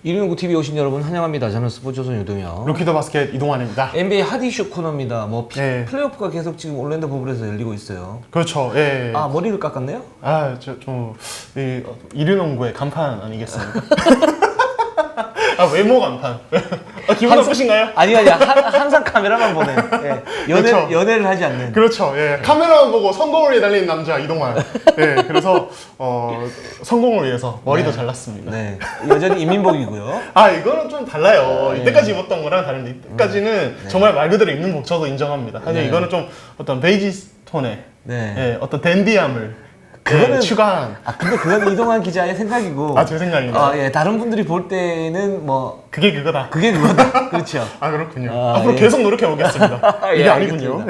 119 TV 오신 여러분 환영합니다. 저는 스포츠조선 유동현. 루키더 바스켓 이동환입니다. NBA 핫 이슈 코너입니다. 네. 플레이오프가 계속 지금 올랜도 버블에서 열리고 있어요. 그렇죠. 예. 아, 머리를 깎았네요? 이류농구의 간판 아니겠습니까? 외모 간판. 기분 나쁘신가요? 아니 항상 카메라만 보는. 예. 그렇죠. 연애를 하지 않는. 그렇죠. 예. 카메라만 보고 성공을 위해 달리는 남자 이동환. 예. 그래서 성공을 위해서 머리도 잘랐습니다. 네. 여전히 이민복이고요. 이거는 좀 달라요. 이때까지 입었던 거랑 다른데 이때까지는 정말 말 그대로 입는 복 저도 인정합니다. 하지만 이거는 좀 어떤 베이지 톤의 어떤 댄디함을 추가한. 근데 그건 이동환 기자의 생각이고. 제 생각입니다. 다른 분들이 볼 때는 뭐 그게 그거다. 그렇죠. 그렇군요. 앞으로 계속 노력해 보겠습니다. 이게 아니군요.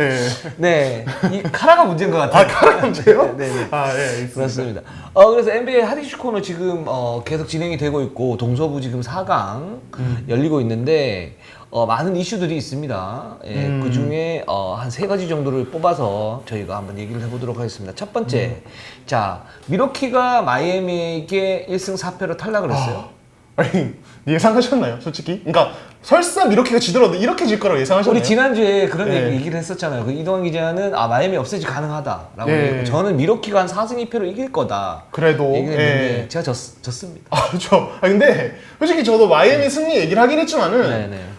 네. 이 카라가 문제인 것 같아요. 카라 문제요? 네. 있습니다. 그렇습니다. 그래서 NBA 핫 이슈 코너 지금 계속 진행이 되고 있고 동서부 지금 4강 열리고 있는데 많은 이슈들이 있습니다. 그 중에 한 3가지 정도를 뽑아서 저희가 한번 얘기를 해보도록 하겠습니다. 첫 번째, 자 미러키가 마이애미에게 1승 4패로 탈락을 했어요. 아니 예상하셨나요, 솔직히? 그러니까 설사 미러키가 지더라도 이렇게 질 거라고 예상하셨나요? 우리 지난주에 그런 얘기를 했었잖아요. 그 이동환 기자는 마이애미 없애지 가능하다라고 얘기했고 저는 미러키가 한 4승 2패로 이길 거다. 그래도 얘기했는데 제가 졌습니다. 그렇죠. 근데 솔직히 저도 마이애미 승리 얘기를 하긴 했지만은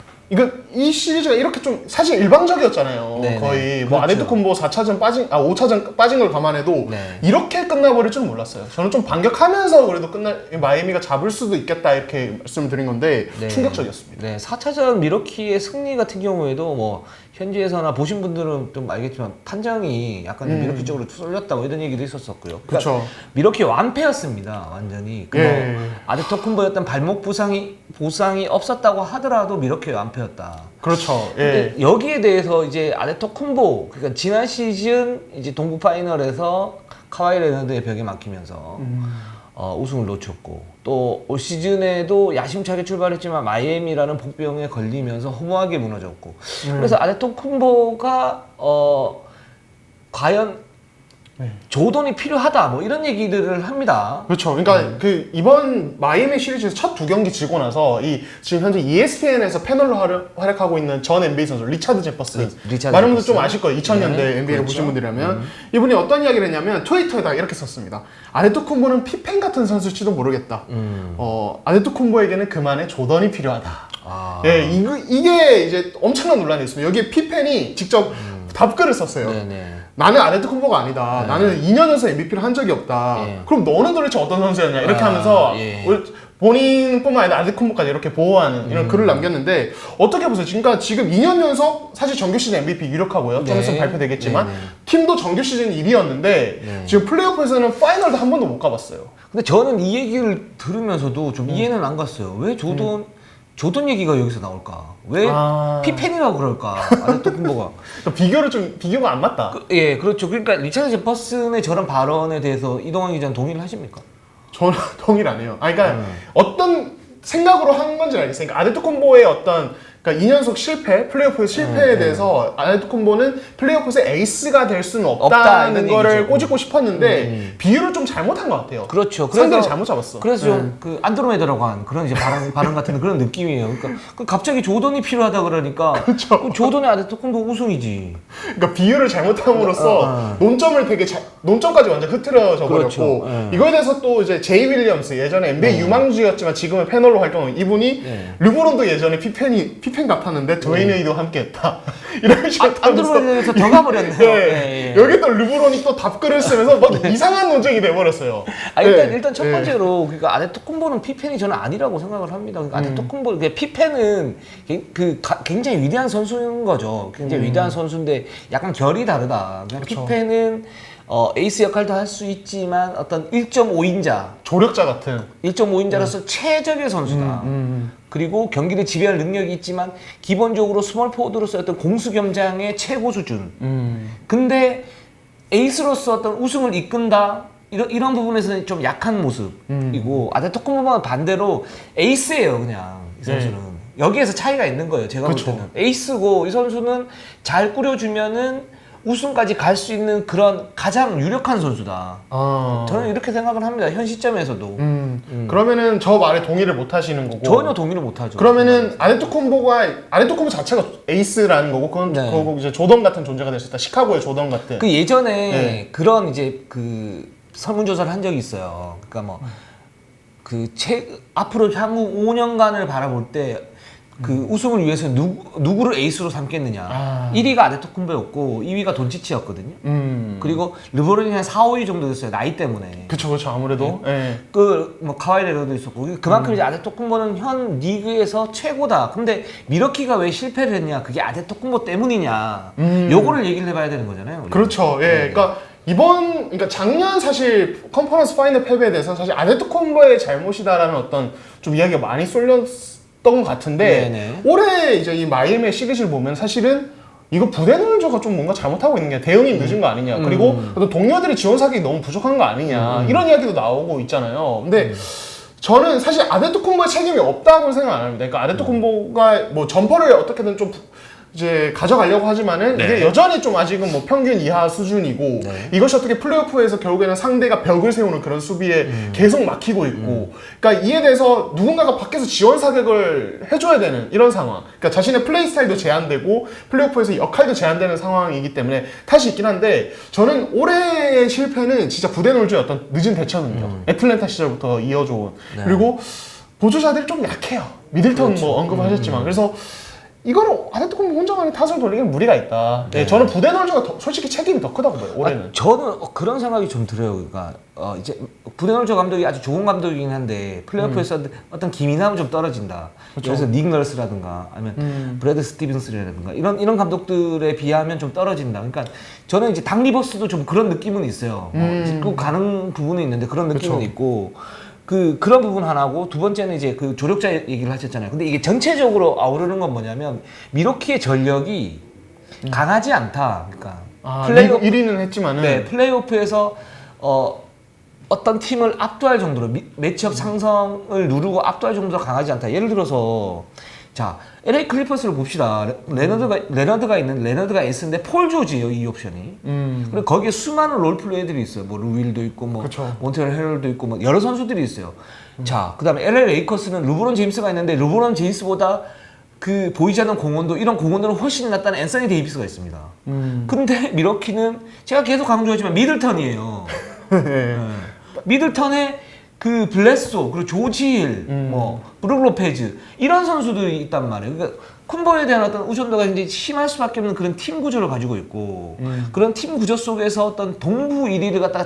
이 시리즈가 이렇게 좀 사실 일방적이었잖아요. 거의 뭐 아데토쿤보 4차전 5차전 빠진 걸 감안해도 이렇게 끝나버릴 줄 몰랐어요. 저는 좀 반격하면서 그래도 마이애미가 잡을 수도 있겠다 이렇게 말씀을 드린 건데 충격적이었습니다. 4차전 미러키의 승리 같은 경우에도 뭐 현지에서나 보신 분들은 좀 알겠지만 판정이 약간 미러키 쪽으로 쏠렸다고 이런 얘기도 있었었고요. 그렇죠. 미러키 완패였습니다. 완전히. 아데토쿤보였던 발목 보상이 없었다고 하더라도 미러키의 완패였다. 그렇죠. 근데 여기에 대해서 이제 아데토쿤보, 그러니까 지난 시즌 이제 동부 파이널에서 카와이 레너드의 벽에 막히면서 우승을 놓쳤고 또 올 시즌에도 야심차게 출발했지만 마이애미라는 복병에 걸리면서 허무하게 무너졌고 그래서 아데토쿤보가 과연 조던이 필요하다 뭐 이런 얘기들을 합니다. 그렇죠. 그러니까 이번 마이애미 시리즈에서 첫 2경기 지고 나서 지금 현재 ESPN에서 패널로 활약하고 있는 전 NBA 선수 리차드 제퍼스. 많은 분들 좀 아실 거예요. 2000년대 NBA를 보신 분들이라면 이분이 어떤 이야기를 했냐면 트위터에다 이렇게 썼습니다. 아데토쿤보는 피펜 같은 선수일지도 모르겠다. 아데토쿤보에게는 그만의 조던이 필요하다. 이게 이제 엄청난 논란이 있습니다. 여기에 피펜이 직접 답글을 썼어요. 나는 아데토쿤보가 아니다. 나는 2년 연속 MVP를 한 적이 없다. 그럼 너는 도대체 어떤 선수였냐 이렇게 하면서 본인뿐만 아니라 아데토쿤보까지 이렇게 보호하는 이런 글을 남겼는데 어떻게 보세요? 그러니까 지금 2년 연속 사실 정규 시즌 MVP 유력하고요. 좀 있으면 발표되겠지만 팀도 정규 시즌 1위였는데 지금 플레이오프에서는 파이널도 한 번도 못 가봤어요. 근데 저는 이 얘기를 들으면서도 좀 이해는 안 갔어요. 왜 조던 얘기가 여기서 나올까? 왜 피펜이라고 그럴까? 아데토쿤보가 비교가 안 맞다. 그렇죠. 그러니까 리차드 제퍼슨의 저런 발언에 대해서 이동환 기자는 동의를 하십니까? 저는 동의를 안 해요. 그러니까 어떤 생각으로 한 건지 알겠어요. 그러니까 아데토쿤보의 어떤 2년속 실패, 플레이오프 실패에 대해서 아데토쿤보는 플레이오프에서 에이스가 될 수는 없다는 거를 꼬집고 싶었는데 비유를 좀 잘못한 것 같아요. 그렇죠. 상대를 잘못 잡았어. 그래서 좀 안드로메다라고 한 그런 이제 발언 같은 그런 느낌이에요. 그러니까 갑자기 조던이 필요하다 그러니까 조던의 아데토쿤보 우승이지. 그러니까 비유를 잘못함으로써 논점까지 완전 흐트러져 버렸고 이거에 대해서 또 이제 제이 윌리엄스 예전에 NBA 유망주였지만 지금은 패널로 활동하는 이분이 르브론도 예전에 피펜 같았는데 드웨인 웨이드와 함께했다. 이런 식으로 안드로메다에서 더 가버렸네요. 여기 또 르브론이 또 답글을 쓰면서 막 이상한 논쟁이 돼버렸어요. 일단 첫 번째로 그러니까 아데토쿤보는 피펜이 저는 아니라고 생각을 합니다. 그러니까 아데토쿤보 피펜은 굉장히 위대한 선수인 거죠. 굉장히 위대한 선수인데 약간 결이 다르다. 피펜은 에이스 역할도 할 수 있지만 어떤 1.5인자 조력자 같은 1.5인자로서 최적의 선수다. 그리고 경기를 지배할 능력이 있지만 기본적으로 스몰 포워드로서 어떤 공수겸장의 최고 수준. 근데 에이스로서 어떤 우승을 이끈다 이런 부분에서는 좀 약한 모습이고 아데토쿤보는 반대로 에이스예요. 그냥 이 선수는 여기에서 차이가 있는 거예요. 제가 볼 때는 에이스고 이 선수는 잘 꾸려주면은 우승까지 갈 수 있는 그런 가장 유력한 선수다. 저는 이렇게 생각을 합니다. 현 시점에서도. 그러면은 저 말에 동의를 못 하시는 거고. 전혀 동의를 못 하죠. 그러면은 아데토쿤보 자체가 에이스라는 거고, 그건 네. 그거고 이제 조던 같은 존재가 될 수 있다. 시카고의 조던 같은. 그 예전에 네. 그런 이제 그 설문조사를 한 적이 있어요. 그러니까 뭐 앞으로 향후 5년간을 바라볼 때 그 우승을 위해서 누구를 에이스로 삼겠느냐. 1위가 아데토쿤보였고 2위가 돈치치였거든요. 그리고 르브론이 한 4, 5위 정도 됐어요. 나이 때문에. 그쵸, 아무래도. 예. 뭐 카와이 레너도 있었고 그만큼 이제 아데토쿤보는 현 리그에서 최고다. 근데 미러키가 왜 실패를 했냐? 그게 아데토쿤보 때문이냐? 요거를 얘기를 해봐야 되는 거잖아요. 우리가. 그렇죠. 예. 그러니까 그러니까 작년 사실 컨퍼런스 파이널 패배에 대해서 사실 아데토쿤보의 잘못이다라는 어떤 좀 이야기가 많이 쏠렸던 것 같은데 네네. 올해 이제 이 마이애미의 시리즈를 보면 사실은 이거 부데놀저가 좀 뭔가 잘못하고 있는 게 대응이 늦은 거 아니냐. 그리고 또 동료들이 지원 사격이 너무 부족한 거 아니냐. 이런 이야기도 나오고 있잖아요. 근데 저는 사실 아데토쿤보의 책임이 없다고 생각 안 합니다. 그러니까 아데토쿤보가 뭐 점퍼를 어떻게든 좀 이제 가져가려고 하지만은 네. 이게 여전히 좀 아직은 뭐 평균 이하 수준이고 네. 이것이 어떻게 플레이오프에서 결국에는 상대가 벽을 세우는 그런 수비에 계속 막히고 있고 그러니까 이에 대해서 누군가가 밖에서 지원 사격을 해줘야 되는 이런 상황. 그러니까 자신의 플레이 스타일도 제한되고 플레이오프에서 역할도 제한되는 상황이기 때문에 탓이 있긴 한데 저는 올해의 실패는 진짜 부데놀즈의 어떤 늦은 대처 능력. 애틀랜타 시절부터 이어져온 네. 그리고 보조자들이 좀 약해요. 미들턴 그렇죠. 뭐 언급하셨지만 그래서 이거는 아데토쿤보 혼자만이 탓을 돌리기는 무리가 있다. 네. 네, 저는 부데놀즈가 솔직히 책임이 더 크다고 봐요. 올해는. 저는 그런 생각이 좀 들어요. 그러니까 이제 부데놀저 감독이 아주 좋은 감독이긴 한데 플레이오프에서 어떤 기민함은 좀 떨어진다. 그래서 닉 널스라든가 아니면 브래드 스티븐스라든가 이런 감독들에 비하면 좀 떨어진다. 그러니까 저는 이제 닥 리버스도 좀 그런 느낌은 있어요. 짚고 가는 부분은 있는데 그런 느낌은 있고. 그런 부분 하나고 두 번째는 이제 그 조력자 얘기를 하셨잖아요. 근데 이게 전체적으로 아우르는 건 뭐냐면 미러키의 전력이 강하지 않다. 그러니까 플레이오프 1위는 했지만은 네, 플레이오프에서 어떤 팀을 압도할 정도로 매치업 상성을 누르고 압도할 정도로 강하지 않다. 예를 들어서 자 LA 클리퍼스를 봅시다. 레너드가 있는 레너드가 S인데 폴 조지예요, 이 옵션이. 그리고 거기에 수많은 롤 플레이들이 있어요. 뭐 루윌도 있고 뭐 그쵸. 몬트레알 헤럴도 있고 뭐 여러 선수들이 있어요. 자, 그다음에 LA 레이커스는 르브론 제임스가 있는데 르브론 제임스보다 그 보이지 않는 공헌도 이런 공헌도는 훨씬 낫다는 앤서니 데이비스가 있습니다. 근데 미러키는 제가 계속 강조하지만 미들턴이에요. 네. 미들턴에 그 블레소 그리고 조지힐 뭐 브룩 로페즈 이런 선수들이 있단 말이에요. 그러니까 쿤보에 대한 어떤 의존도가 굉장히 심할 수밖에 없는 그런 팀 구조를 가지고 있고 그런 팀 구조 속에서 어떤 동부 1위를 갖다가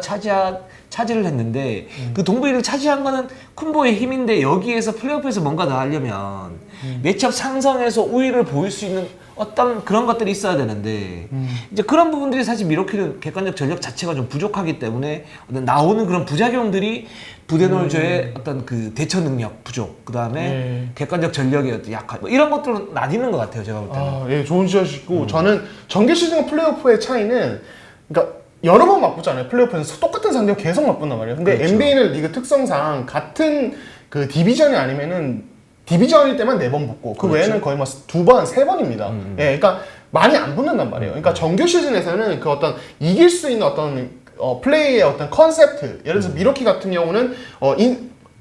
차지를 했는데 그 동부 1위를 차지한 거는 쿤보의 힘인데 여기에서 플레이오프에서 뭔가 더 하려면 매치업 상성에서 우위를 보일 수 있는 어떤 그런 것들이 있어야 되는데 이제 그런 부분들이 사실 미러키는 객관적 전력 자체가 좀 부족하기 때문에 어떤 나오는 그런 부작용들이 부데놀저의 어떤 그 대처 능력 부족, 그 다음에 객관적 전력의 어떤 약화, 뭐 이런 것들은 나뉘는 것 같아요, 제가 볼 때는. 예, 좋은 지적이시고 저는 정규 시즌과 플레이오프의 차이는 그러니까 여러 번 맞붙잖아요. 플레이오프에서 똑같은 상대와 계속 맞붙단 말이에요. 근데 그렇죠. NBA는 리그 특성상 같은 그 디비전이 아니면은 디비전일 때만 4번 붙고 그 그렇죠. 외에는 거의 뭐 2번, 3번입니다. 예, 그러니까 많이 안 붙는단 말이에요. 그러니까 정규 시즌에서는 그 어떤 이길 수 있는 어떤 플레이의 어떤 컨셉트, 예를 들어서 미러키 같은 경우는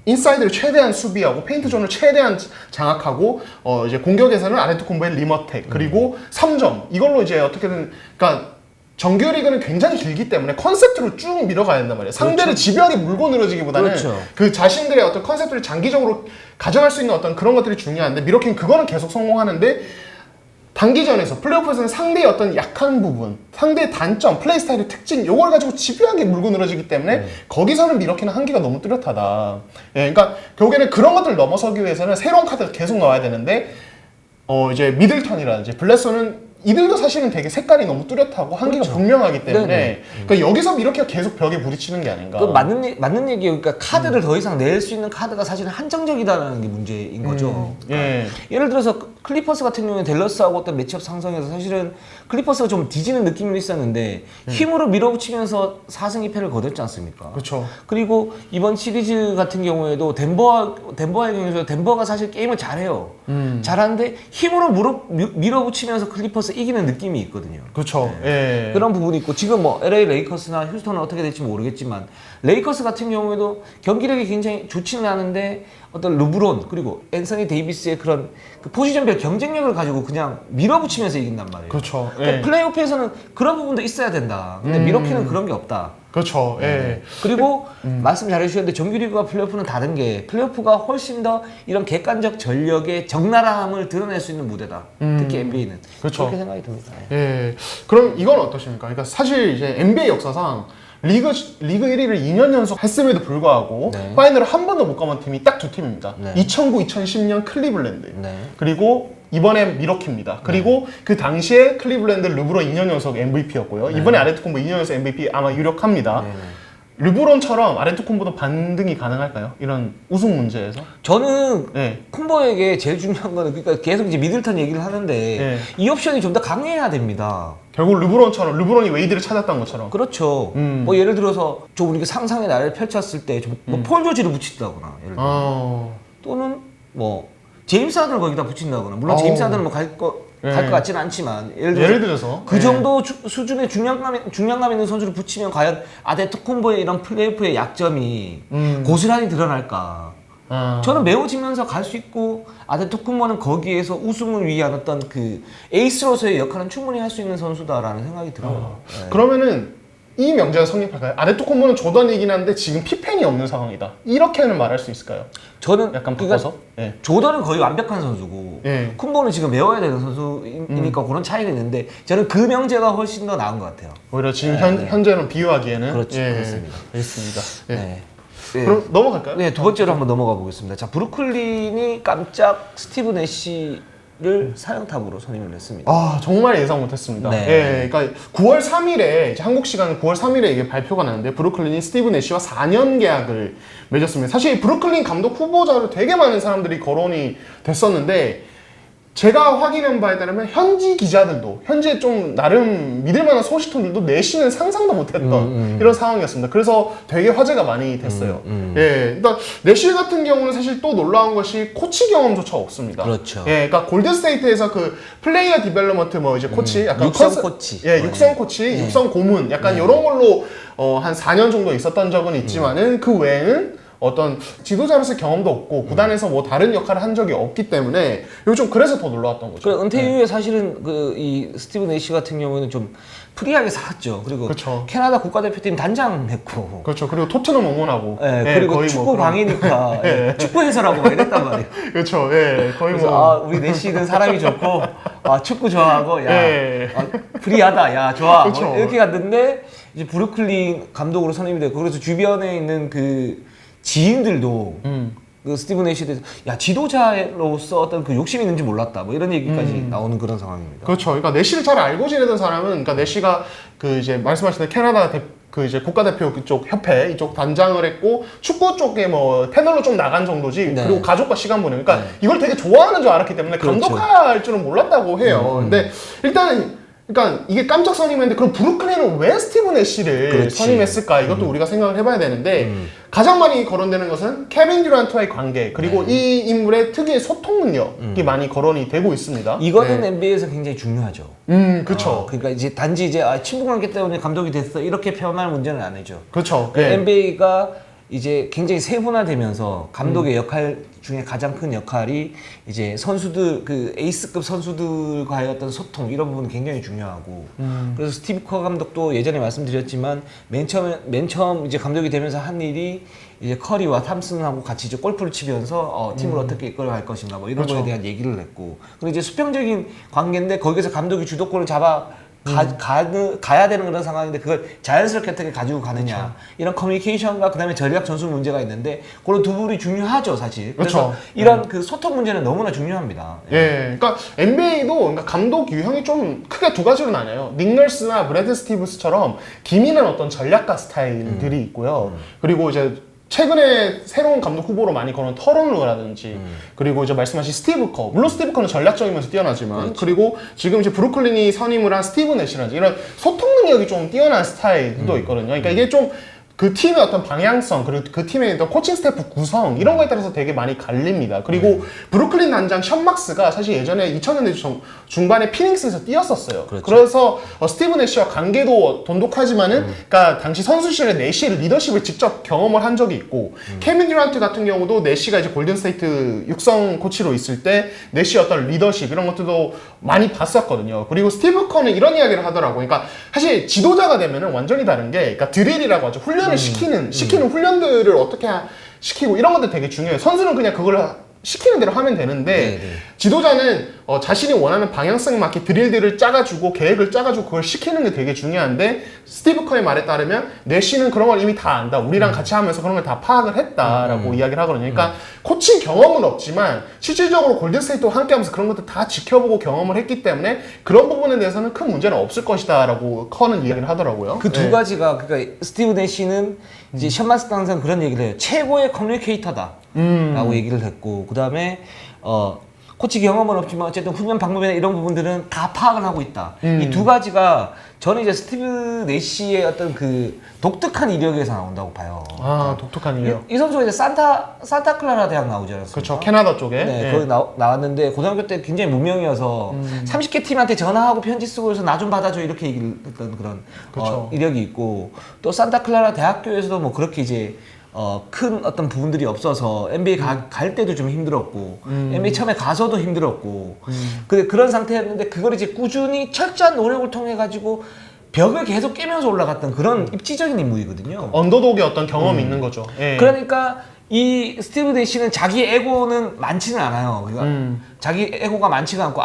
인사이드를 최대한 수비하고 페인트 존을 최대한 장악하고 이제 공격에서는 아데토쿤보의 리머텍 그리고 3점 이걸로 이제 어떻게든 그러니까 정규 리그는 굉장히 길기 때문에 컨셉트로 쭉 밀어가야 된단 말이에요. 상대를 집요하게 물고 늘어지기보다는 그렇죠. 그 자신들의 어떤 컨셉트를 장기적으로 가져갈 수 있는 어떤 그런 것들이 중요한데 미러키는 그거는 계속 성공하는데 단기전에서 플레이오프에서는 상대의 어떤 약한 부분, 상대의 단점, 플레이 스타일의 특징 이걸 가지고 집요하게 물고 늘어지기 때문에 거기서는 미러키는 한계가 너무 뚜렷하다. 예, 그러니까 결국에는 그런 것들을 넘어서기 위해서는 새로운 카드가 계속 나와야 되는데 이제 미들턴이라든지 블레소는 이들도 사실은 되게 색깔이 너무 뚜렷하고 한계가 그렇죠. 분명하기 때문에 네네. 그러니까 여기서 미러키가 계속 벽에 부딪히는 게 아닌가. 그 맞는 얘기예요. 그러니까 카드를 더 이상 낼 수 있는 카드가 사실은 한정적이다라는 게 문제인 거죠. 예. 예를 들어서 클리퍼스 같은 경우에 댈러스하고 어떤 매치업 상성에서 사실은 클리퍼스가 좀 뒤지는 느낌이 있었는데 힘으로 밀어붙이면서 4승 2패를 거뒀지 않습니까? 그렇죠. 그리고 이번 시리즈 같은 경우에도 덴버의 경우에서 덴버가 사실 게임을 잘해요. 잘하는데 힘으로 밀어붙이면서 클리퍼스 이기는 느낌이 있거든요. 그렇죠. 예. 그런 부분이 있고 지금 뭐 LA 레이커스나 휴스턴은 어떻게 될지 모르겠지만 레이커스 같은 경우에도 경기력이 굉장히 좋지는 않은데 어떤 르브론 그리고 앤서니 데이비스의 그런 그 포지션별 경쟁력을 가지고 그냥 밀어붙이면서 이긴단 말이에요. 그렇죠. 그러니까 예. 플레이오프에서는 그런 부분도 있어야 된다. 근데 미러키는 그런 게 없다. 그렇죠. 예. 그리고 말씀 잘해주셨는데 정규리그와 플레이오프는 다른 게 플레이오프가 훨씬 더 이런 객관적 전력의 적나라함을 드러낼 수 있는 무대다. 특히 NBA는 그렇죠. 그렇게 생각이 듭니다. 예. 예. 그럼 이건 어떠십니까? 그러니까 사실 이제 NBA 역사상 리그 1위를 2년 연속 했음에도 불구하고 네. 파이널을 한 번도 못 가본 팀이 딱 두 팀입니다. 네. 2009, 2010년 클리블랜드. 네. 그리고 이번에 미러키입니다. 그리고 그 당시에 클리블랜드 르브론 2년 연속 MVP였고요. 이번에 아데토쿤보 2년 연속 MVP 아마 유력합니다. 네. 르브론처럼 아데토쿤보도 반등이 가능할까요? 이런 우승 문제에서? 저는 네. 쿤버에게 제일 중요한 거는 그러니까 계속 이제 미들턴 얘기를 하는데 네. 이 옵션이 좀 더 강해야 됩니다. 결국 르브론처럼 르브론이 웨이드를 찾았던 것처럼. 그렇죠. 뭐 예를 들어서 좀 우리가 상상의 나를 펼쳤을 때 폴 조지를 붙인다거나 예를 들어 또는 뭐 제임스 하든을 거기다 붙인다거나 물론 제임스 하든은 뭐 갈 것 같지는 않지만 예를 들어서 네. 그 정도 수준의 중량감 있는 선수를 붙이면 과연 아데토쿤보의 이런 플레이오프의 약점이 고스란히 드러날까? 저는 매우 지면서 갈 수 있고 아데토쿤보는 거기에서 우승을 위한 어떤 그 에이스로서의 역할은 충분히 할 수 있는 선수다라는 생각이 들어요. 네. 그러면은 이 명제가 성립할까요? 아데토쿤보는 조던이긴 한데 지금 피펜이 없는 상황이다. 이렇게는 말할 수 있을까요? 저는 약간 그러니까 바꿔서? 예. 조던은 거의 완벽한 선수고 예. 쿤보는 지금 배워야 되는 선수이니까 그런 차이가 있는데 저는 그 명제가 훨씬 더 나은 것 같아요. 오히려 지금 현재는 비유하기에는 그렇죠. 그렇습니다. 알겠습니다. 예. 네. 네. 그럼 넘어갈까요? 네, 두 번째로 한번 넘어가 보겠습니다. 자, 브루클린이 깜짝 스티브 내시를 사령탑으로 선임을 했습니다. 아 정말 예상 못했습니다. 네. 예, 그러니까 9월 3일에 이제 한국 시간 9월 3일에 이게 발표가 나는데 브루클린이 스티브 내시와 4년 계약을 맺었습니다. 사실 브루클린 감독 후보자로 되게 많은 사람들이 거론이 됐었는데 제가 확인한 바에 따르면 현지 기자들도 현재 좀 나름 믿을만한 소식통들도 내시는 상상도 못했던 이런 상황이었습니다. 그래서 되게 화제가 많이 됐어요. 예, 일단 내시 같은 경우는 사실 또 놀라운 것이 코치 경험조차 없습니다. 그렇죠. 예, 그러니까 골든스테이트에서 그 플레이어 디벨로먼트 뭐 이제 코치, 약간 육성 코치. 예, 육성 코치, 육성 고문, 약간 이런 걸로 한 4년 정도 있었던 적은 있지만은 그 외에는 어떤 지도자로서 경험도 없고 구단에서 뭐 다른 역할을 한 적이 없기 때문에 이거 좀 그래서 더 놀라웠던 거죠. 그래, 은퇴 이후에 사실은 그 이 스티브 내시 같은 경우에는 좀 프리하게 살았죠. 그리고 그쵸. 캐나다 국가대표팀 단장했고. 그렇죠. 그리고 토트넘 응원하고. 예, 예, 그리고 거의 축구 뭐 그런- 방이니까 축구 해설하고 막 이랬단 말이에요. 그렇죠. 예, 거의 그래서 뭐. 아 우리 내시는 사람이 좋고 아 축구 좋아하고 야 예. 프리하다 야 좋아 그쵸. 뭐 이렇게 갔는데 이제 브루클린 감독으로 선임이 됐고 그래서 주변에 있는 그 지인들도 그 스티븐 내시에 대해서 야 지도자로서 어떤 그 욕심이 있는지 몰랐다 뭐 이런 얘기까지 나오는 그런 상황입니다. 그렇죠. 그러니까 내시를 잘 알고 지내던 사람은, 그러니까 내시가 그 이제 말씀하신 캐나다 그 이제 국가대표 그쪽 협회 이쪽 단장을 했고 축구 쪽에 뭐 패널로 좀 나간 정도지. 네. 그리고 가족과 시간 보내니까 그러니까 이걸 되게 좋아하는 줄 알았기 때문에 그렇죠. 감독할 줄은 몰랐다고 해요. 근데 일단 그러니까 이게 깜짝 선임했는데 그럼 브루클린은 왜 스티브 내시를 그렇지. 선임했을까? 이것도 우리가 생각을 해봐야 되는데 가장 많이 거론되는 것은 케빈 듀란트와의 관계 그리고 이 인물의 특유의 소통 능력이 많이 거론이 되고 있습니다. 이거는 네. NBA에서 굉장히 중요하죠. 그렇죠. 그러니까 이제 단지 이제 친분 관계 때문에 감독이 됐어 이렇게 표현할 문제는 아니죠. 그렇죠. NBA가 이제 굉장히 세분화되면서 감독의 역할 중에 가장 큰 역할이 이제 선수들 그 에이스급 선수들과의 어떤 소통 이런 부분이 굉장히 중요하고 그래서 스티브 커 감독도 예전에 말씀드렸지만 맨 처음 이제 감독이 되면서 한 일이 이제 커리와 탐슨하고 같이 이제 골프를 치면서 팀을 어떻게 이끌어갈 것인가 뭐 이런 그렇죠. 거에 대한 얘기를 했고 그리고 이제 수평적인 관계인데 거기서 감독이 주도권을 가야 되는 그런 상황인데 그걸 자연스럽게 어떻게 가지고 가느냐 그렇죠. 이런 커뮤니케이션과 그다음에 전략 전술 문제가 있는데 그런 두 부분이 중요하죠 사실. 그래서 그렇죠. 이런 그 소통 문제는 너무나 중요합니다. 예, 그러니까 NBA도 그러니까 감독 유형이 좀 크게 두 가지로 나뉘어요. 닉 널스나 브래드 스티브스처럼 기민한 어떤 전략가 스타일들이 있고요. 그리고 이제 최근에 새로운 감독 후보로 많이 거는 터런루라든지 그리고 이제 말씀하신 스티브 커 물론 스티브 커는 전략적이면서 뛰어나지만 그렇죠. 그리고 지금 이제 브루클린이 선임을 한 스티브 내시라든지 이런 소통 능력이 좀 뛰어난 스타일도 있거든요. 그러니까 이게 좀 그 팀의 어떤 방향성 그리고 그 팀의 어떤 코칭 스태프 구성 이런 거에 따라서 되게 많이 갈립니다. 그리고 브루클린 단장 션 막스가 사실 예전에 2000년대 중반에 피닉스에서 뛰었었어요. 그렇죠. 그래서 스티브 내시와 관계도 돈독하지만은 그러니까 당시 선수 시절에 내시의 리더십을 직접 경험을 한 적이 있고 케빈 듀란트 같은 경우도 내시가 이제 골든 스테이트 육성 코치로 있을 때 내시의 어떤 리더십 이런 것들도 많이 봤었거든요. 그리고 스티브 커는 이런 이야기를 하더라고요. 그러니까 사실 지도자가 되면은 완전히 다른 게 그러니까 드릴이라고 하죠. 훈련을 시키는 훈련들을 어떻게 시키고 이런 것들 되게 중요해요. 선수는 그냥 그걸 시키는 대로 하면 되는데 지도자는 자신이 원하는 방향성에 맞게 드릴들을 짜가지고 계획을 짜가지고 그걸 시키는 게 되게 중요한데 스티브 커의 말에 따르면 내시는 그런 걸 이미 다 안다. 우리랑 같이 하면서 그런 걸 다 파악을 했다라고 이야기를 하거든요. 그러니까 코칭 경험은 없지만 실질적으로 골든스테이트와 함께하면서 그런 것들 다 지켜보고 경험을 했기 때문에 그런 부분에 대해서는 큰 문제는 없을 것이다라고 커는 이야기를 하더라고요. 그 두 가지가 그러니까 스티브 내시는 이제 션 마스 당선 그런 얘기를 해요. 최고의 커뮤니케이터다라고 얘기를 했고 그다음에 코치 경험은 없지만 어쨌든 훈련 방법이나 이런 부분들은 다 파악을 하고 있다. 이 두 가지가 저는 이제 스티브 내시의 어떤 그 독특한 이력에서 나온다고 봐요. 아, 독특한 이력. 이 선수가 이제 산타클라라 대학 나오지 않았습니까? 그렇죠. 캐나다 쪽에. 네, 거기 나왔는데 고등학교 때 굉장히 무명이어서 30개 팀한테 전화하고 편지 쓰고 해서 나 좀 받아줘 이렇게 얘기를 했던 그런 이력이 있고 또 산타클라라 대학교에서도 뭐 그렇게 이제 큰 어떤 부분들이 없어서 NBA 갈 때도 좀 힘들었고 NBA 처음에 가서도 힘들었고 그런 상태였는데 그걸 이제 꾸준히 철저한 노력을 통해 가지고 벽을 계속 깨면서 올라갔던 그런 입지적인 인물이거든요. 언더독의 어떤 경험이 있는 거죠. 예. 그러니까 이 스티브 내시는 자기 에고는 많지는 않아요. 그러니까 자기 에고가 많지가 않고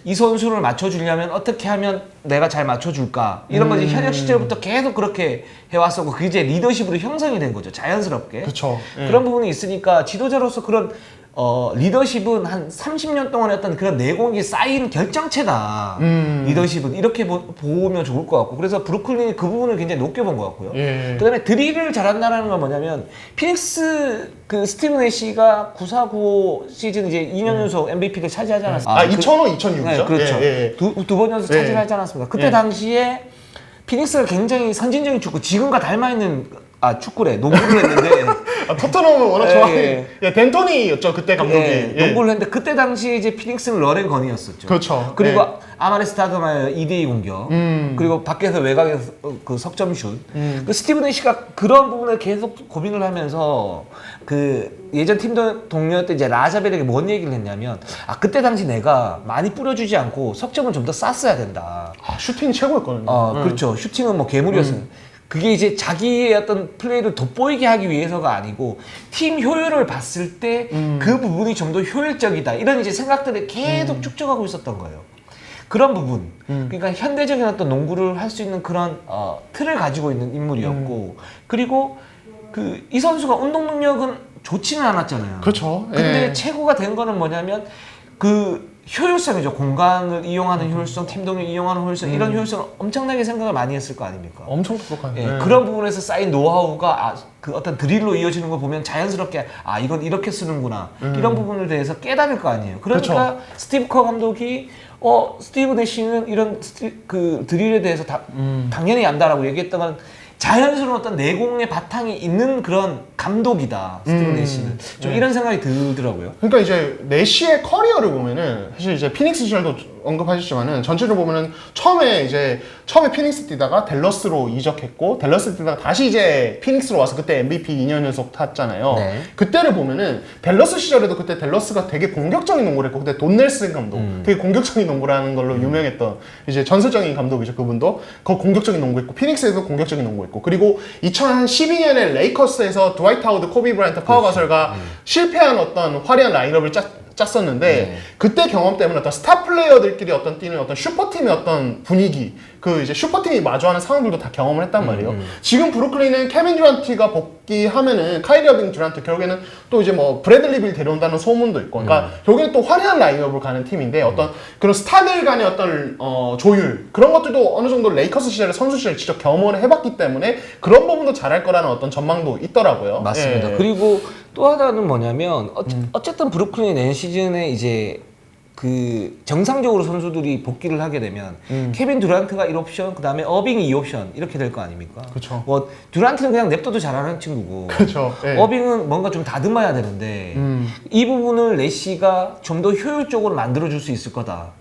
이 선수를 맞춰주려면 어떻게 하면 내가 잘 맞춰줄까 이런 거 이제 현역 시절부터 계속 그렇게 해왔었고 그게 이제 리더십으로 형성이 된 거죠. 자연스럽게. 그쵸. 예. 그런 부분이 있으니까 지도자로서 그런 리더십은 한 30년 동안 했던 그런 내공이 쌓인 결정체다. 리더십은 이렇게 보면 좋을 것 같고 그래서 브루클린이 그 부분을 굉장히 높게 본 것 같고요. 예. 그다음에 드릴을 잘한다는 건 뭐냐면 피닉스 그 스티브 내시가 9495 시즌 이제 2년 연속 MVP를 차지하지 않았습니까? 2005, 2006이죠? 네, 그렇죠. 예. 두 번 연속 차지하지 않았습니까? 그때 당시에 피닉스가 굉장히 선진적인 축구, 지금과 닮아 있는 축구래 농구를 했는데 토트넘은 워낙 좋아해. 덴토니였죠 그때 감독이. 농구를 했는데 그때 당시에 이제 피닉스는 러렌 건이었었죠. 그렇죠. 그리고 아마레 스타그마의 2대2 공격, 그리고 밖에서 외곽에서 그 석점슛. 그 스티브 내시가 그런 부분을 계속 고민을 하면서 그 예전 팀 동료였던 이제 라자벨에게 뭔 얘기를 했냐면 그때 당시 내가 많이 뿌려주지 않고 석점을 좀 더 쐈어야 된다. 슈팅이 최고였거든요. 그렇죠. 슈팅은 뭐 괴물이었어요. 그게 이제 자기의 어떤 플레이를 돋보이게 하기 위해서가 아니고 팀 효율을 봤을 때 그 부분이 좀 더 효율적이다 이런 이제 생각들을 계속 축적하고 있었던 거예요. 그런 부분 그러니까 현대적인 어떤 농구를 할 수 있는 그런 틀을 가지고 있는 인물이었고 그리고 그 이 선수가 운동 능력은 좋지는 않았잖아요. 그렇죠. 근데 최고가 된 거는 뭐냐면 그 효율성이죠. 공간을 이용하는 효율성, 팀 동료 이용하는 효율성 이런 효율성을 엄청나게 생각을 많이 했을 거 아닙니까? 엄청 똑똑한. 그런 부분에서 쌓인 노하우가 그 어떤 드릴로 이어지는 거 보면 자연스럽게 이건 이렇게 쓰는구나 이런 부분에 대해서 깨달을 거 아니에요. 그러니까 그쵸. 스티브 커 감독이 스티브 내시는 이런 그 드릴에 대해서 당연히 안다라고 얘기했던 건 자연스러운 어떤 내공의 바탕이 있는 그런 감독이다. 스티브 내시는 좀 이런 생각이 들더라고요. 그러니까 이제 내시의 커리어를 보면은 사실 이제 피닉스 시절도 언급하셨지만은 전체적으로 보면은 처음에 피닉스 뛰다가 댈러스로 이적했고 댈러스 뛰다가 다시 이제 피닉스로 와서 그때 MVP 2년 연속 탔잖아요. 네. 그때를 보면은 댈러스 시절에도 그때 댈러스가 되게 공격적인 농구를 했고 그때 돈 넬슨 감독 되게 공격적인 농구를 하는 걸로 유명했던 이제 전설적인 감독이죠. 그분도 그 공격적인 농구했고 피닉스에서 공격적인 농구했고 그리고 2012년에 레이커스에서 드와이트 하워드, 코비 브라이언트, 파워 가설가 실패한 어떤 화려한 라인업을 짰었는데 그때 경험 때문에 어떤 스타 플레이어들끼리 어떤 뛰는 어떤 슈퍼팀의 어떤 분위기 그 이제 슈퍼팀이 마주하는 상황들도 다 경험을 했단 말이에요. 지금 브루클린은 케빈 듀란트가 복귀하면은 카이리 어빙 듀란트 결국에는 또 이제 뭐 브래들리 빌 데려온다는 소문도 있고 그러니까 결국에는 또 화려한 라인업을 가는 팀인데 어떤 그런 스타들 간의 어떤 조율 그런 것들도 어느 정도 레이커스 시절에 선수 시절에 직접 경험을 해봤기 때문에 그런 부분도 잘할 거라는 어떤 전망도 있더라고요. 맞습니다. 그리고 또 하나는 뭐냐면 어쨌든 브루클린이 내년 시즌에 이제 그 정상적으로 선수들이 복귀를 하게 되면 케빈 듀란트가 1옵션, 그다음에 어빙이 2옵션 이렇게 될 거 아닙니까? 그쵸. 뭐 듀란트는 그냥 냅둬도 잘하는 친구고, 그쵸. 예. 어빙은 뭔가 좀 다듬어야 되는데 이 부분을 내시가 좀 더 효율적으로 만들어줄 수 있을 거다.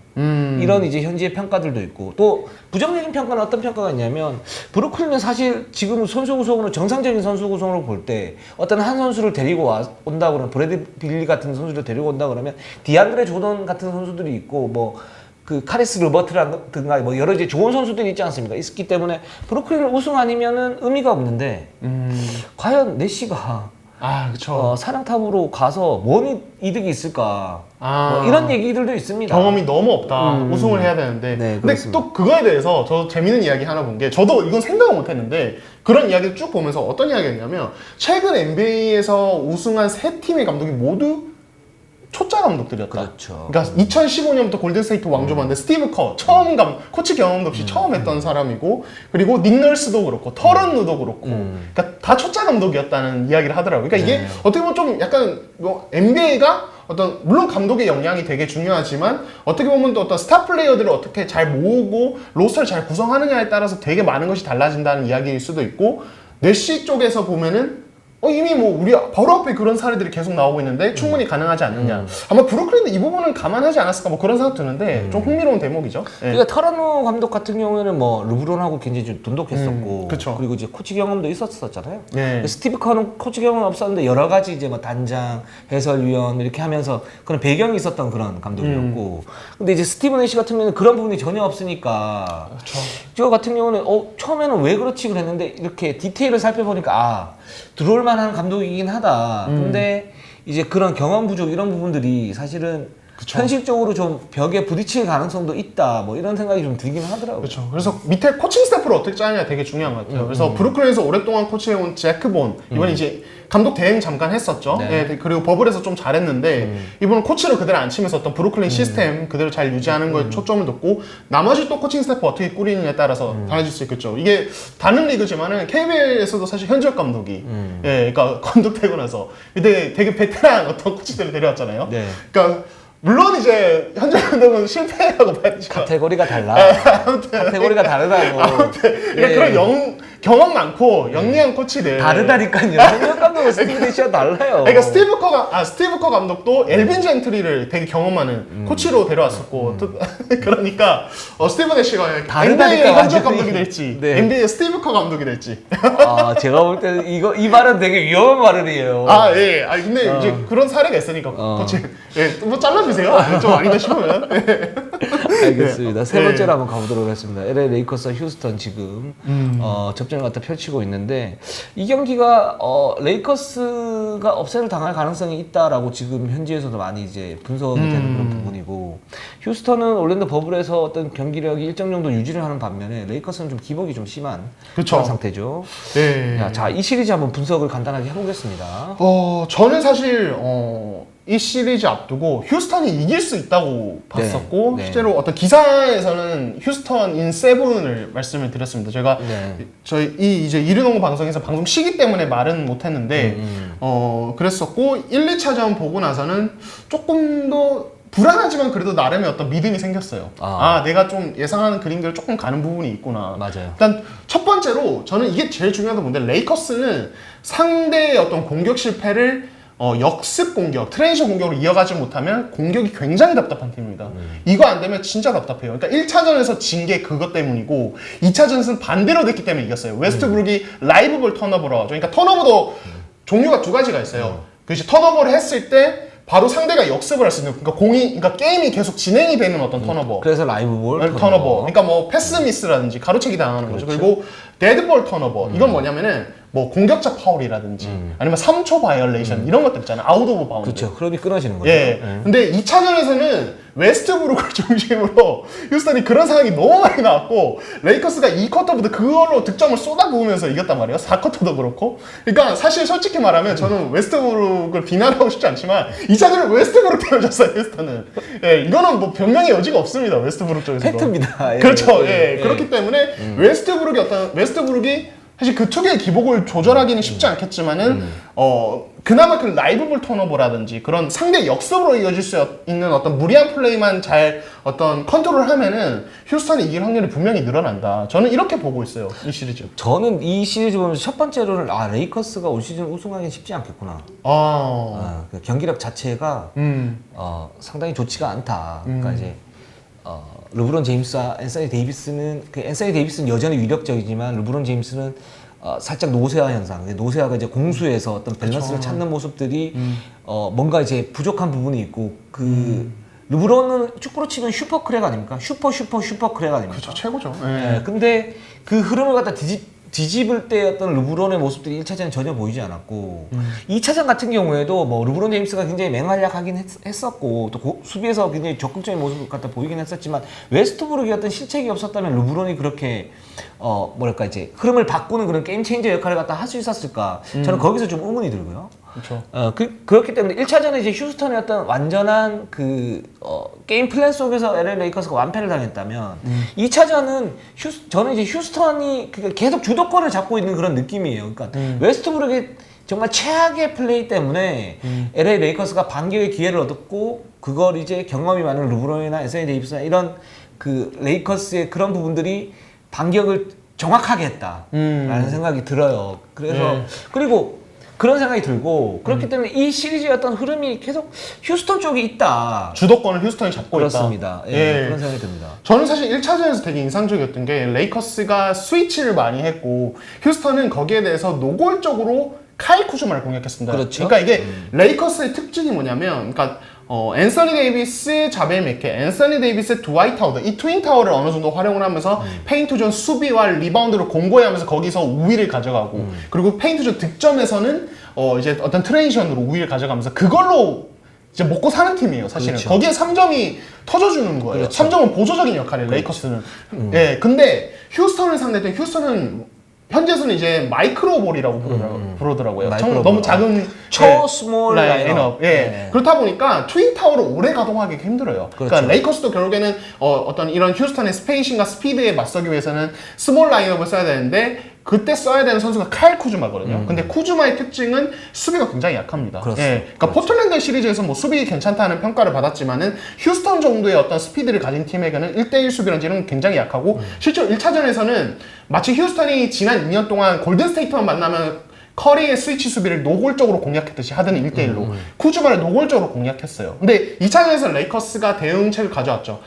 이런 이제 현지의 평가들도 있고, 또 부정적인 평가는 어떤 평가가 있냐면, 브루클린은 사실 지금 선수 구성으로 정상적인 선수 구성으로 볼 때 어떤 한 선수를 데리고 온다 그러면, 브래드 빌리 같은 선수를 데리고 온다 그러면 디안드레 조던 같은 선수들이 있고, 뭐 그 카리스 르버트라든가 뭐 여러 이제 좋은 선수들이 있지 않습니까? 있기 때문에 브루클린을 우승 아니면은 의미가 없는데, 과연 내시가 그쵸. 사령탑으로 가서 뭔 이득이 있을까? 뭐 이런 얘기들도 있습니다. 경험이 너무 없다. 우승을 해야 되는데. 네, 근데 그렇습니다. 또 그거에 대해서 저 재밌는 이야기 하나 본 게, 저도 이건 생각을 못 했는데, 그런 이야기를 쭉 보면서 어떤 이야기였냐면, 최근 NBA에서 우승한 세 팀의 감독이 모두 초짜 감독들이었다. 그렇죠. 그러니까 2015년부터 골든스테이트 왕조봤는데 스티브 커 코치 경험도 없이 처음 했던 사람이고, 그리고 닉 널스도 그렇고 터런 누도 그렇고, 그러니까 다 초짜 감독이었다는 이야기를 하더라고요. 그러니까 이게 어떻게 보면 좀 약간 뭐 NBA가 어떤, 물론 감독의 역량이 되게 중요하지만 어떻게 보면 또 어떤 스타 플레이어들을 어떻게 잘 모으고 로스터를 잘 구성하느냐에 따라서 되게 많은 것이 달라진다는 이야기일 수도 있고, 내시 쪽에서 보면은 이미 뭐 우리 바로 앞에 그런 사례들이 계속 나오고 있는데 충분히 가능하지 않느냐. 아마 브루클린도 이 부분은 감안하지 않았을까, 뭐 그런 생각 드는데 좀 흥미로운 대목이죠. 예. 그러니까 터라노 감독 같은 경우에는 뭐 르브론하고 굉장히 좀 돈독했었고, 그쵸. 그리고 이제 코치 경험도 있었잖아요. 네. 스티브 커는 코치 경험은 없었는데 여러 가지 이제 뭐 단장, 해설위원 이렇게 하면서 그런 배경이 있었던 그런 감독이었고, 근데 이제 스티븐 애쉬 같은 경우는 그런 부분이 전혀 없으니까, 저 같은 경우는 처음에는 왜 그렇지 그랬는데 이렇게 디테일을 살펴보니까 들어올 만한 감독이긴 하다. 근데 이제 그런 경험 부족 이런 부분들이 사실은 현실적으로 좀 벽에 부딪힐 가능성도 있다. 뭐 이런 생각이 좀 들긴 하더라고요. 그렇죠. 그래서 밑에 코칭 스태프를 어떻게 짜느냐 되게 중요한 것 같아요. 그래서 브루클린에서 오랫동안 코치해온 제크 본, 이번에 이제 감독 대행 잠깐 했었죠. 네. 예, 그리고 버블에서 좀 잘했는데 이번은 코치로 그대로 안 치면서 어떤 브루클린 시스템 그대로 잘 유지하는 거에 초점을 뒀고, 나머지 또 코칭 스태프 어떻게 꾸리느냐에 따라서 달라질 수 있겠죠. 이게 다른 리그지만은 KBL에서도 사실 현지혁 감독이 그러니까 감독되고 나서 이때 되게 베테랑 어떤 코치들을 데려왔잖아요. 네. 그러니까 물론 이제 현지혁 감독은 실패라고 봐야죠. 카테고리가 달라. 카테고리가 다르다고. 그러니까 그런 경험 많고 영리한 코치들. 다르다니까요. 현역 감독은 스티브 애쉬와 달라요. 그러니까 스티브 커 감독도 엘빈 젠트리를 되게 경험하는 코치로 데려왔었고, 그러니까 스티븐 애쉬가 NBA의 현역 감독이 될지, 네. NBA의 스티브 커 감독이 될지. 제가 볼 때는 이 말은 되게 위험한 발언이에요. 예. 근데 이제 그런 사례가 있으니까 코치. 예, 뭐 잘라주세요. 좀 아니다 싶으면. 알겠습니다. 세 번째로 한번 가보도록 하겠습니다. LA 레이커스와 휴스턴 지금 접전을 갖다 펼치고 있는데, 이 경기가 레이커스가 업셋을 당할 가능성이 있다라고 지금 현지에서도 많이 이제 분석이 되는 그런 부분이고, 휴스턴은 올랜도 버블에서 어떤 경기력이 일정 정도 유지를 하는 반면에 레이커스는 좀 기복이 좀 심한 그런 상태죠. 네. 자, 이 시리즈 한번 분석을 간단하게 해보겠습니다. 저는 사실 이 시리즈 앞두고 휴스턴이 이길 수 있다고 봤었고, 네. 실제로 어떤 기사에서는 휴스턴 인 7을 말씀을 드렸습니다. 제가 저희 이제 이르농구 방송에서 방송 시기 때문에 말은 못했는데 그랬었고, 1, 2차전 보고 나서는 조금 더 불안하지만 그래도 나름의 어떤 믿음이 생겼어요. 내가 좀 예상하는 그림대로 조금 가는 부분이 있구나. 맞아요. 일단 첫 번째로 저는 이게 제일 중요한 건데, 레이커스는 상대의 어떤 공격 실패를 역습 공격, 트랜지션 공격으로 이어가지 못하면 공격이 굉장히 답답한 팀입니다. 이거 안 되면 진짜 답답해요. 그러니까 1차전에서 진 게 그것 때문이고, 2차전에서는 반대로 됐기 때문에 이겼어요. 웨스트브룩이 라이브 볼 턴오버로 하죠. 그러니까 턴오버도 종류가 두 가지가 있어요. 그래서 턴오버를 했을 때 바로 상대가 역습을 할 수 있는, 그러니까 게임이 계속 진행이 되는 어떤 턴오버. 그래서 라이브 볼 턴오버. 그러니까 뭐 패스 미스라든지 가로채기 당하는 거죠. 그리고 데드볼 턴오버. 이건 뭐냐면은 뭐 공격적 파울이라든지 아니면 3초 바이올레이션 이런 것들 있잖아요. 아웃 오브 바운드. 그렇죠. 흐름이 끊어지는 거죠. 예. 근데 2차전에서는 웨스트브룩을 중심으로 휴스턴이 그런 상황이 너무 많이 나왔고, 레이커스가 2쿼터부터 그걸로 득점을 쏟아부으면서 이겼단 말이에요. 4쿼터도 그렇고. 그러니까 사실 솔직히 말하면 저는 웨스트브룩을 비난하고 싶지 않지만 2차전을 웨스트브룩 때려줬어요, 휴스턴은. 예, 이거는 뭐 변명의 여지가 없습니다, 웨스트브룩 쪽에서. 팩트입니다. 그렇죠. 예. 그렇기 때문에 웨스트브룩이 사실 그 특유의 기복을 조절하기는 쉽지 않겠지만은 그나마 그 라이브볼 턴오버라든지 그런 상대 역습으로 이어질 수 있는 어떤 무리한 플레이만 잘 어떤 컨트롤을 하면은 휴스턴이 이길 확률이 분명히 늘어난다. 저는 이렇게 보고 있어요, 이 시리즈. 저는 이 시리즈 보면서 첫 번째로는 레이커스가 올 시즌 우승하기는 쉽지 않겠구나. 그 경기력 자체가 상당히 좋지가 않다. 그러니까 이제 르브론 제임스와 앤서니 데이비스는 앤서니 데이비스는 여전히 위력적이지만 르브론 제임스는 살짝 노쇠화 현상, 노쇠화가 이제 공수에서 어떤 밸런스를 찾는 모습들이 뭔가 이제 부족한 부분이 있고 르브론은 축구로 치면 슈퍼 크랙 아닙니까? 슈퍼 크랙 아닙니까? 그렇죠, 최고죠. 네, 근데 그 흐름을 갖다 뒤집을 때 어떤 르브론의 모습들이 1차전에 전혀 보이지 않았고 2차전 같은 경우에도 뭐 르브론 제임스가 굉장히 맹활약하긴 했었고 또 수비에서 굉장히 적극적인 모습을 갖다 보이긴 했었지만 웨스트브룩이 어떤 실책이 없었다면 르브론이 그렇게 뭐랄까 이제 흐름을 바꾸는 그런 게임 체인저 역할을 갖다 할 수 있었을까 저는 거기서 좀 의문이 들고요. 그렇죠. 그렇기 때문에 1차전에 이제 휴스턴의 어떤 완전한 게임 플랜 속에서 LA 레이커스가 완패를 당했다면 2차전은 저는 이제 휴스턴이 계속 주도권을 잡고 있는 그런 느낌이에요. 그러니까 웨스트브룩의 정말 최악의 플레이 때문에 LA 레이커스가 반격의 기회를 얻었고 그걸 이제 경험이 많은 르브론이나 앤서니 데이비스나 이런 레이커스의 그런 부분들이 반격을 정확하게 했다라는 생각이 들어요. 그래서 그리고 그런 생각이 들고 그렇기 때문에 이 시리즈의 어떤 흐름이 계속 휴스턴 쪽에 있다. 주도권을 휴스턴이 잡고 그렇습니다. 있다. 예, 그런 생각이 듭니다. 저는 사실 1차전에서 되게 인상적이었던 게 레이커스가 스위치를 많이 했고 휴스턴은 거기에 대해서 노골적으로 카일 쿠즈마를 공략했습니다. 그렇죠. 그러니까 이게 레이커스의 특징이 뭐냐면 그러니까 앤서니 데이비스, 자벨 맥케, 앤서니 데이비스, 드와이트 하워드 이 트윈 타워를 어느 정도 활용을 하면서 페인트 존 수비와 리바운드를 공고히 하면서 거기서 우위를 가져가고 그리고 페인트 존 득점에서는 이제 어떤 트랜지션으로 우위를 가져가면서 그걸로 이제 먹고 사는 팀이에요, 사실은. 그렇죠. 거기에 3점이 터져주는 거예요. 그렇죠. 3점은 보조적인 역할이에요, 레이커스는. 예, 근데 휴스턴을 상대할 때 휴스턴은 현재는 이제 마이크로볼이라고 부르더라고요. 마이크로볼. 너무 작은 초스몰 라인업. 예. 네. 그렇다 보니까 트윈 타워를 오래 가동하기 힘들어요. 그렇죠. 그러니까 레이커스도 결국에는 어떤 이런 휴스턴의 스페이싱과 스피드에 맞서기 위해서는 스몰 라인업을 써야 되는데 그때 써야 되는 선수가 카일 쿠즈마거든요. 근데 쿠즈마의 특징은 수비가 굉장히 약합니다. 그렇습니다. 예. 그러니까 포틀랜드 시리즈에서 뭐 수비 괜찮다는 평가를 받았지만은 휴스턴 정도의 어떤 스피드를 가진 팀에게는 1대1 수비라든지 이런 건 굉장히 약하고 실제로 1차전에서는 마치 휴스턴이 지난 2년 동안 골든스테이트만 만나면 커리의 스위치 수비를 노골적으로 공략했듯이 하더니 1대1로 쿠즈마를 노골적으로 공략했어요. 근데 2차전에서 레이커스가 대응책을 가져왔죠.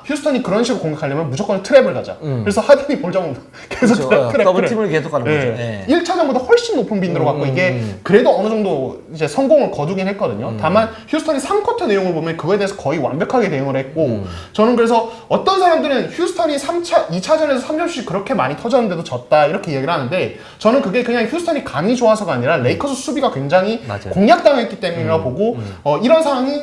휴스턴이 그런 식으로 공략하려면 무조건 트랩을 가자. 그래서 하더니 볼정은 계속 그렇죠. 트랩. 더블팀을 계속 하는 거죠. 예. 1차전보다 훨씬 높은 빈도로 갔고 이게 그래도 어느 정도 이제 성공을 거두긴 했거든요. 다만 휴스턴이 3쿼터 내용을 보면 그거에 대해서 거의 완벽하게 대응을 했고 저는 그래서 어떤 사람들은 휴스턴이 2차전에서 3점씩 그렇게 많이 터졌는데도 졌다 이렇게 얘기를 하는데 저는 그게 그냥 휴스턴이 감이 좋아서가 아니라 레이커스 수비가 굉장히 맞아요. 공략당했기 때문이라고 보고 이런 상황이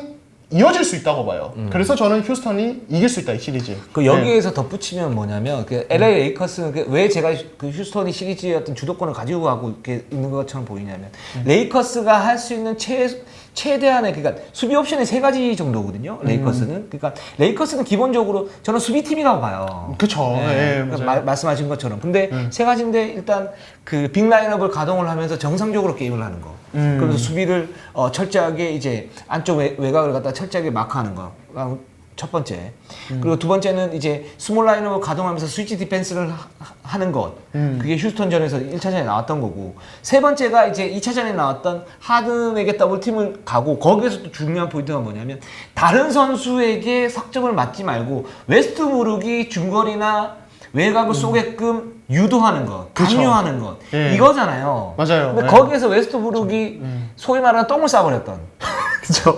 이어질 수 있다고 봐요. 그래서 저는 휴스턴이 이길 수 있다, 이 시리즈. 여기에서 덧붙이면 뭐냐면 LA 레이커스는 왜 제가 휴스턴이 시리즈의 어떤 주도권을 가지고 가고 이렇게 있는 것처럼 보이냐면 레이커스가 할 수 있는 최대한의 그러니까 수비 옵션이 3가지 정도거든요. 레이커스는 그러니까 레이커스는 기본적으로 저는 수비팀이라고 봐요. 그쵸. 예, 그러니까 말씀하신 것처럼. 근데 3가지인데 일단 그 빅 라인업을 가동을 하면서 정상적으로 게임을 하는 거. 그래서 수비를 철저하게 이제 안쪽 외곽을 갖다 철저하게 마크하는 거. 첫 번째. 그리고 두 번째는 이제 스몰 라인업을 가동하면서 스위치 디펜스를 하는 것. 그게 휴스턴전에서 1차전에 나왔던 거고. 세 번째가 이제 2차전에 나왔던 하든에게 더블팀을 가고 거기에서 또 중요한 포인트가 뭐냐면 다른 선수에게 석점을 맞지 말고 웨스트브룩이 중거리나 외곽을 쏘게끔 유도하는 것, 강요하는 것 이거잖아요. 맞아요. 근데 거기에서 웨스트브룩이 소위 말하는 똥을 싸버렸던.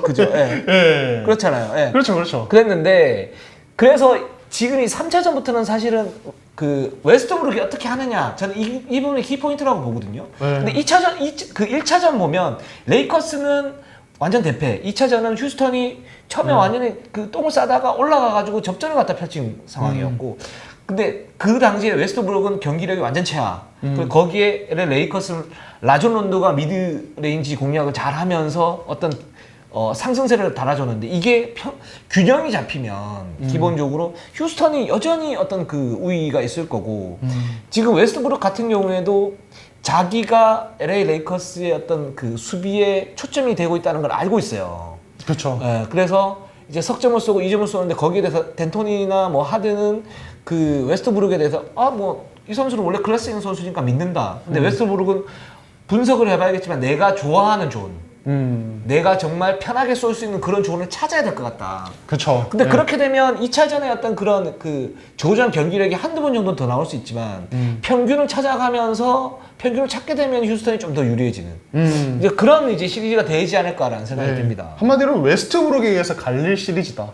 그죠? 예. 예. 그렇잖아요. 예. 그렇죠. 그랬는데 그래서 지금 이 3차전부터는 사실은 그 웨스트브룩이 어떻게 하느냐 저는 이 부분이 키포인트라고 보거든요. 근데 1차전 보면 레이커스는 완전 대패. 2차전은 휴스턴이 처음에 완전히 그 똥을 싸다가 올라가가지고 접전을 갖다 펼친 상황이었고 근데 그 당시에 웨스트브룩은 경기력이 완전 최하. 그리고 거기에 레이커스는 라존 론도가 미드 레인지 공략을 잘 하면서 어떤 상승세를 달아줬는데 이게 균형이 잡히면 기본적으로 휴스턴이 여전히 어떤 그 우위가 있을 거고 지금 웨스트브룩 같은 경우에도 자기가 LA 레이커스의 어떤 그 수비에 초점이 되고 있다는 걸 알고 있어요. 그렇죠. 그래서 이제 석점을 쏘고 2점을 쏘는데 거기에 대해서 덴토니나 뭐 하든은 그 웨스트브룩에 대해서 뭐 이 선수는 원래 클래스 있는 선수니까 믿는다. 근데 웨스트브룩은 분석을 해봐야겠지만 내가 좋아하는 존, 내가 정말 편하게 쏠 수 있는 그런 존을 찾아야 될 것 같다. 그렇죠. 근데 그렇게 되면 2차전에 어떤 그런 그 저조한 경기력이 한두 번 정도는 더 나올 수 있지만 평균을 찾아가면서 평균을 찾게 되면 휴스턴이 좀 더 유리해지는 이제 그런 이제 시리즈가 되지 않을까라는 생각이 듭니다. 한마디로 웨스트브룩에 의해서 갈릴 시리즈다.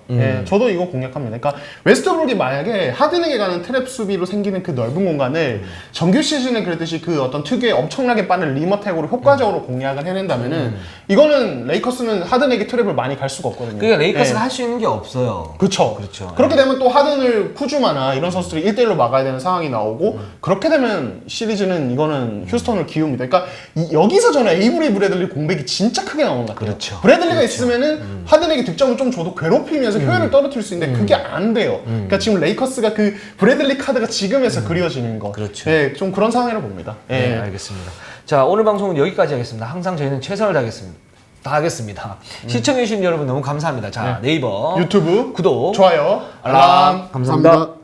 저도 이거 공략합니다. 그러니까 웨스트브룩이 만약에 하든에게 가는 트랩 수비로 생기는 그 넓은 공간을 정규 시즌에 그랬듯이 그 어떤 특유의 엄청나게 빠른 리머택으로 효과적으로 공략을 해낸다면은 이거는 레이커스는 하든에게 트랩을 많이 갈 수가 없거든요. 그러니까 레이커스가 할 수 있는 게 없어요. 그렇죠. 그렇게 되면 또 하든을 쿠즈마나 이런 선수들이 1대1로 막아야 되는 상황이 나오고 그렇게 되면 시리즈는 이거는 휴스턴을 기웁니다. 그러니까 여기서 저는 에이브리 브래들리 공백이 진짜 크게 나오는 것 같아요. 그렇죠. 브래들리가 있으면은 하든에게 득점을 좀 줘도 괴롭히면서 효율을 떨어뜨릴 수 있는데 그게 안 돼요. 그러니까 지금 레이커스가 그 브래들리 카드가 지금에서 그려지는 거. 그렇죠. 네, 좀 그런 상황이라고 봅니다. 네, 알겠습니다. 자, 오늘 방송은 여기까지 하겠습니다. 항상 저희는 최선을 다하겠습니다. 시청해주신 여러분 너무 감사합니다. 자, 네이버, 유튜브, 구독, 좋아요, 알람. 감사합니다.